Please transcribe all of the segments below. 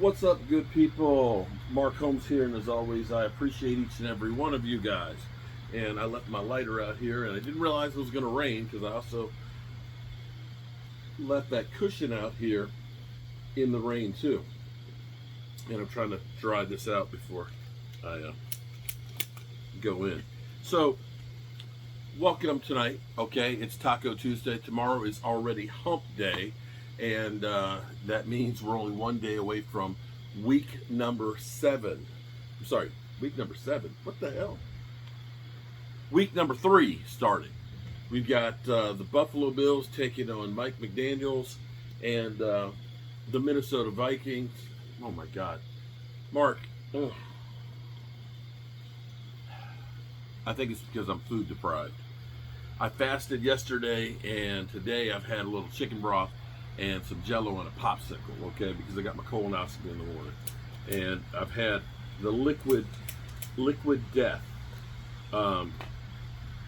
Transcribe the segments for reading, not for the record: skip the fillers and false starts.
What's up, good people? Mark Holmes here, and as always, I appreciate each and every one of you guys. And I left my lighter out here, and I didn't realize it was going to rain because I also left that cushion out here in the rain too. And I'm trying to dry this out before I go in. So, welcome tonight. Okay, it's Taco Tuesday. Tomorrow is already Hump Day. And that means we're only one day away from week number 7. I'm sorry, week number 7. What the hell? Week number 3 starting. We've got the Buffalo Bills taking on Mike McDaniels and the Minnesota Vikings. Oh my God, Mark. Ugh. I think it's because I'm food deprived. I fasted yesterday, and today I've had a little chicken broth and some Jello and a popsicle, okay, because I got my colonoscopy in the morning. And I've had the liquid death.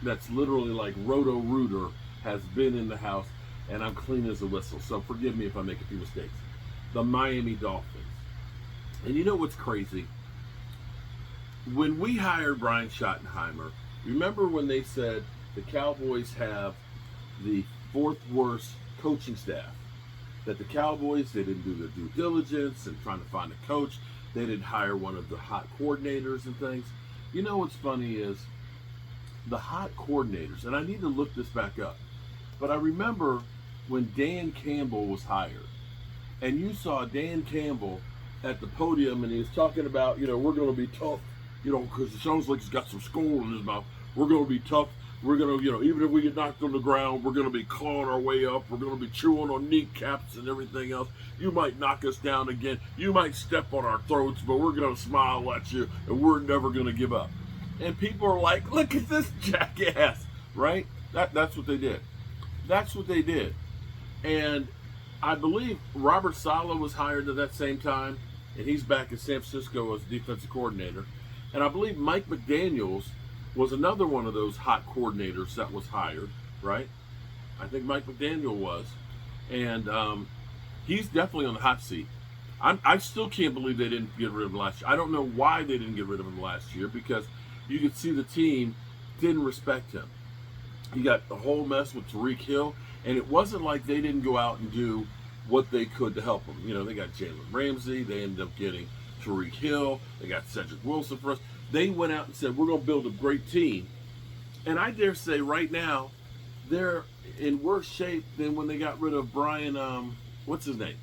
That's literally like Roto-Rooter has been in the house, and I'm clean as a whistle. So forgive me if I make a few mistakes. The Miami Dolphins. And you know what's crazy? When we hired Brian Schottenheimer, remember when they said the Cowboys have the 4th worst coaching staff? That the Cowboys, they didn't do their due diligence and trying to find a coach. They didn't hire one of the hot coordinators and things. You know what's funny is the hot coordinators, and I need to look this back up, but I remember when Dan Campbell was hired, and you saw Dan Campbell at the podium, and he was talking about, we're going to be tough, because it sounds like he's got some skull in his mouth. We're going to be tough. We're going to, even if we get knocked on the ground, we're going to be clawing our way up. We're going to be chewing on kneecaps and everything else. You might knock us down again. You might step on our throats, but we're going to smile at you, and we're never going to give up. And people are like, look at this jackass, right? That's what they did. That's what they did. And I believe Robert Saleh was hired at that same time, and he's back in San Francisco as defensive coordinator. And I believe Mike McDaniels was another one of those hot coordinators that was hired, right? I think Mike McDaniel was. And he's definitely on the hot seat. I still can't believe they didn't get rid of him last year. I don't know why they didn't get rid of him last year, because you could see the team didn't respect him. He got the whole mess with Tyreek Hill, and it wasn't like they didn't go out and do what they could to help him. They got Jalen Ramsey. They ended up getting Tyreek Hill. They got Cedric Wilson for us. They went out and said, we're going to build a great team. And I dare say right now, they're in worse shape than when they got rid of Brian, what's his name?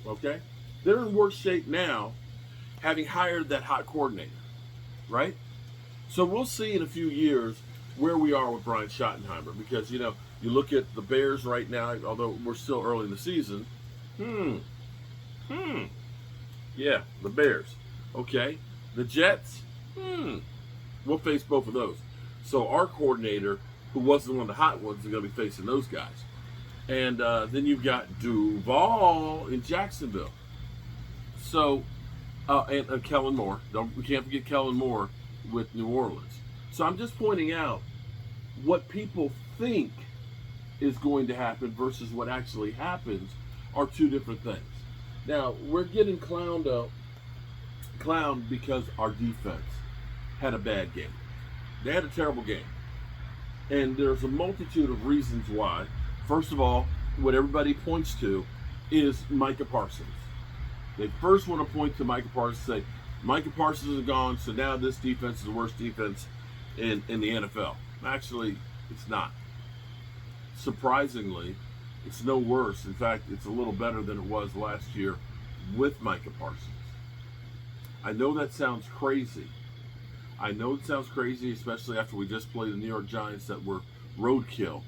Okay? They're in worse shape now, having hired that hot coordinator, right? So we'll see in a few years where we are with Brian Schottenheimer, because, you look at the Bears right now, although we're still early in the season. Yeah, the Bears. Okay. The Jets. We'll face both of those. So our coordinator, who wasn't one of the hot ones, is going to be facing those guys. And then you've got Duval in Jacksonville. So, and Kellen Moore. We can't forget Kellen Moore with New Orleans. So I'm just pointing out what people think is going to happen versus what actually happens are two different things. Now, we're getting clowned because our defense had a bad game. They had a terrible game. And there's a multitude of reasons why. First of all, what everybody points to is Micah Parsons. They first want to point to Micah Parsons and say, Micah Parsons is gone, so now this defense is the worst defense in the NFL. Actually, it's not. Surprisingly, it's no worse. In fact, it's a little better than it was last year with Micah Parsons. I know that sounds crazy. Especially after we just played the New York Giants that were roadkill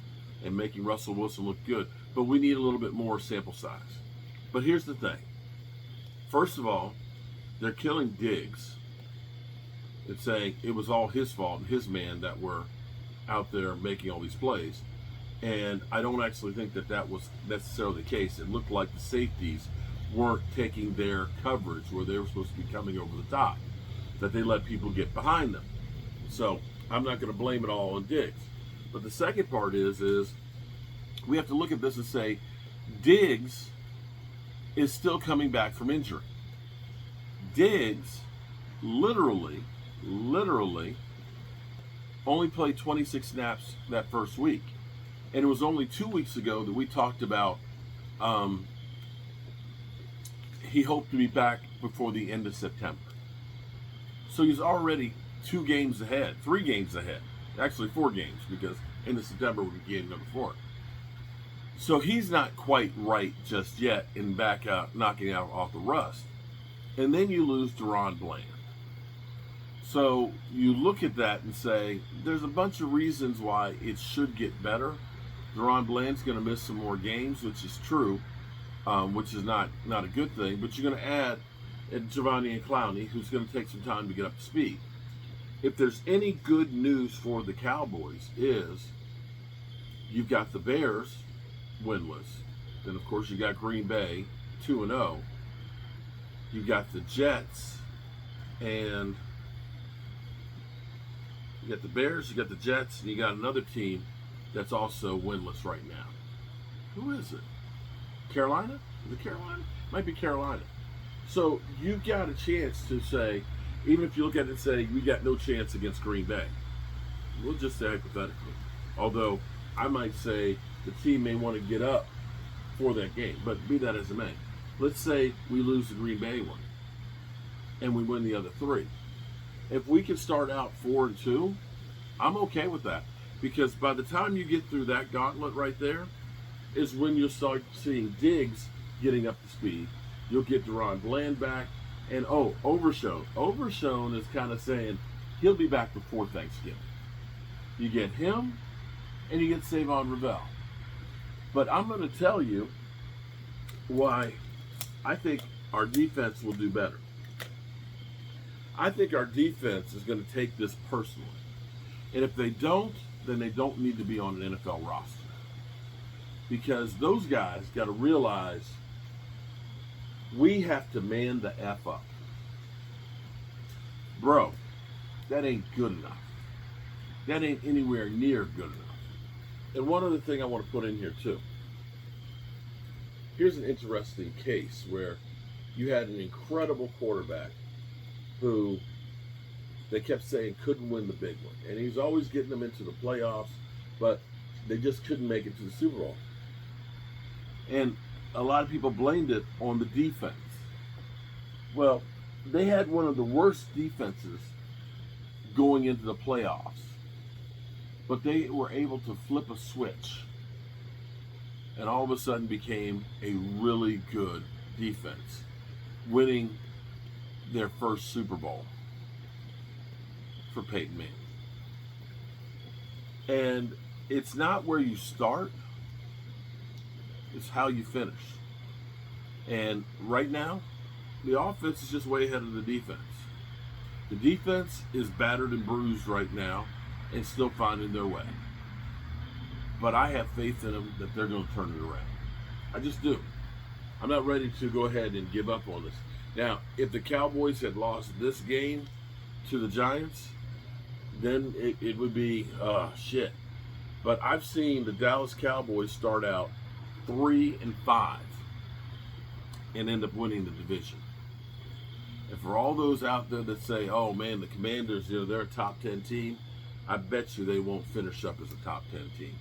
and making Russell Wilson look good. But we need a little bit more sample size. But here's the thing. First of all, they're killing Diggs and saying it was all his fault and his man that were out there making all these plays. And I don't actually think that was necessarily the case. It looked like the safeties weren't taking their coverage where they were supposed to be coming over the top, that they let people get behind them. So I'm not going to blame it all on Diggs. But the second part is we have to look at this and say Diggs is still coming back from injury. Diggs literally only played 26 snaps that first week. And it was only 2 weeks ago that we talked about he hoped to be back before the end of September. So he's already 2 games ahead, 3 games ahead. Actually 4 games, because end of September will be game number 4. So he's not quite right just yet in back out, knocking out off the rust. And then you lose Deron Bland. So you look at that and say, there's a bunch of reasons why it should get better. Deron Bland's going to miss some more games, which is true, which is not a good thing. But you're going to add Giovanni and Clowney, who's going to take some time to get up to speed. If there's any good news for the Cowboys is you've got the Bears winless. Then, of course, you got Green Bay 2-0. You got the Jets, and you got the Bears, you got the Jets, and you got another team that's also winless right now. Who is it? Carolina? Is it Carolina? Might be Carolina. So you've got a chance to say, even if you look at it and say, we got no chance against Green Bay. We'll just say hypothetically. Although I might say the team may want to get up for that game. But be that as it may. Let's say we lose the Green Bay one and we win the other 3. If we can start out 4-2, I'm okay with that. Because by the time you get through that gauntlet right there is when you'll start seeing Diggs getting up to speed. You'll get Deron Bland back. And Overshown. Overshown is kind of saying he'll be back before Thanksgiving. You get him and you get Savon Ravel. But I'm going to tell you why I think our defense will do better. I think our defense is going to take this personally. And if they don't, then they don't need to be on an NFL roster. Because those guys got to realize we have to man the F up. Bro, that ain't good enough. That ain't anywhere near good enough. And one other thing I want to put in here too. Here's an interesting case where you had an incredible quarterback who they kept saying couldn't win the big one. And he's always getting them into the playoffs, but they just couldn't make it to the Super Bowl. And a lot of people blamed it on the defense. Well, they had one of the worst defenses going into the playoffs. But they were able to flip a switch and all of a sudden became a really good defense, winning their first Super Bowl for Peyton Manning. And it's not where you start, it's how you finish. And right now, the offense is just way ahead of the defense. The defense is battered and bruised right now and still finding their way. But I have faith in them that they're going to turn it around. I just do. I'm not ready to go ahead and give up on this. Now, if the Cowboys had lost this game to the Giants, then it would be shit. But I've seen the Dallas Cowboys start out 3-5 and end up winning the division. And for all those out there that say, oh man, the Commanders, they're a top 10 team, I bet you they won't finish up as a top 10 team.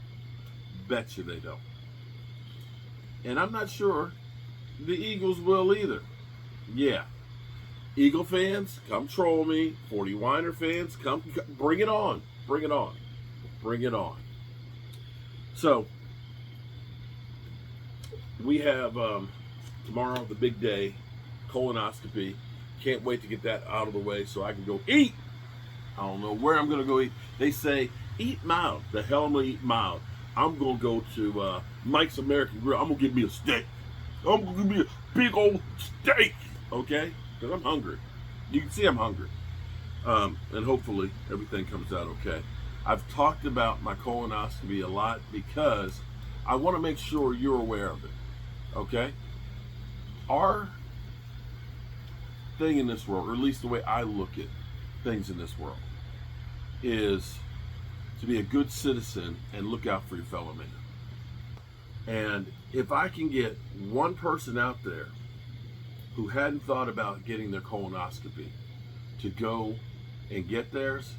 Bet you they don't. And I'm not sure the Eagles will either. Yeah. Eagle fans, come troll me. 40 Weiner fans, come bring it on. Bring it on. Bring it on. So, we have tomorrow, the big day, colonoscopy. Can't wait to get that out of the way so I can go eat. I don't know where I'm going to go eat. They say, eat mild. The hell I'm going to eat mild. I'm going to go to Mike's American Grill. I'm going to give me a steak. I'm going to give me a big old steak. Okay? Because I'm hungry. You can see I'm hungry. And hopefully everything comes out okay. I've talked about my colonoscopy a lot because I want to make sure you're aware of it. Okay? Our thing in this world, or at least the way I look at things in this world, is to be a good citizen and look out for your fellow man. And if I can get one person out there who hadn't thought about getting their colonoscopy to go and get theirs,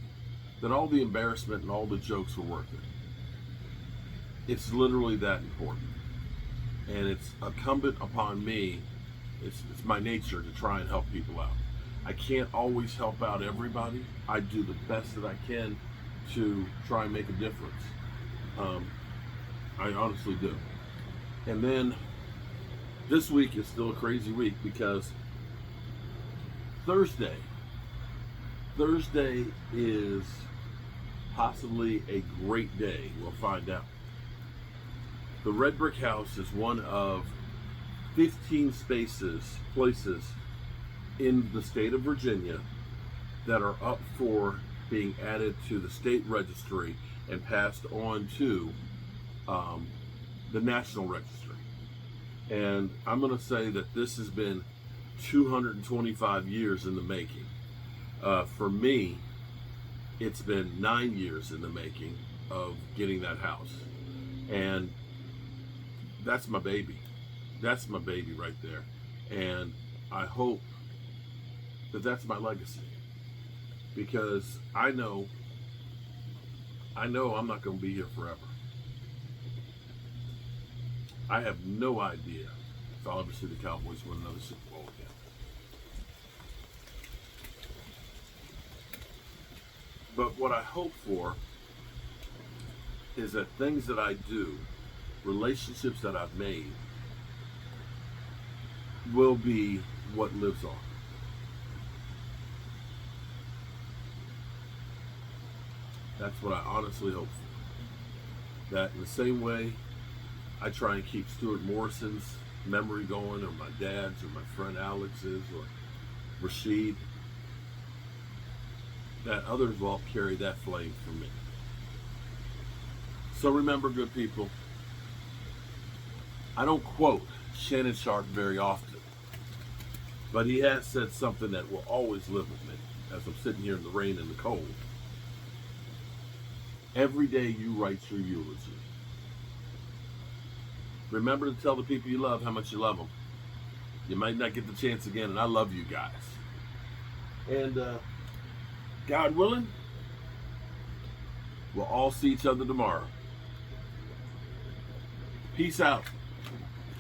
then all the embarrassment and all the jokes were worth it. It's literally that important. And it's incumbent upon me, it's my nature to try and help people out. I can't always help out everybody. I do the best that I can to try and make a difference. I honestly do. And then this week is still a crazy week because Thursday is possibly a great day. We'll find out. The Red Brick House is one of 15 places in the state of Virginia that are up for being added to the state registry and passed on to the national registry. And I'm going to say that this has been 225 years in the making. For me, it's been 9 years in the making of getting that house. And that's my baby. That's my baby right there. And I hope that that's my legacy. Because I know I'm not going to be here forever. I have no idea if I'll ever see the Cowboys win another Super Bowl again. But what I hope for is that things that I do, relationships that I've made, will be what lives on. That's what I honestly hope for. That in the same way I try and keep Stuart Morrison's memory going, or my dad's, or my friend Alex's, or Rashid, that others will carry that flame for me. So remember, good people, I don't quote Shannon Sharp very often, but he has said something that will always live with me as I'm sitting here in the rain and the cold. Every day you write your eulogy. Remember to tell the people you love how much you love them. You might not get the chance again, and I love you guys. And God willing, we'll all see each other tomorrow. Peace out,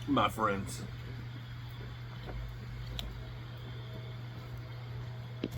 my friends.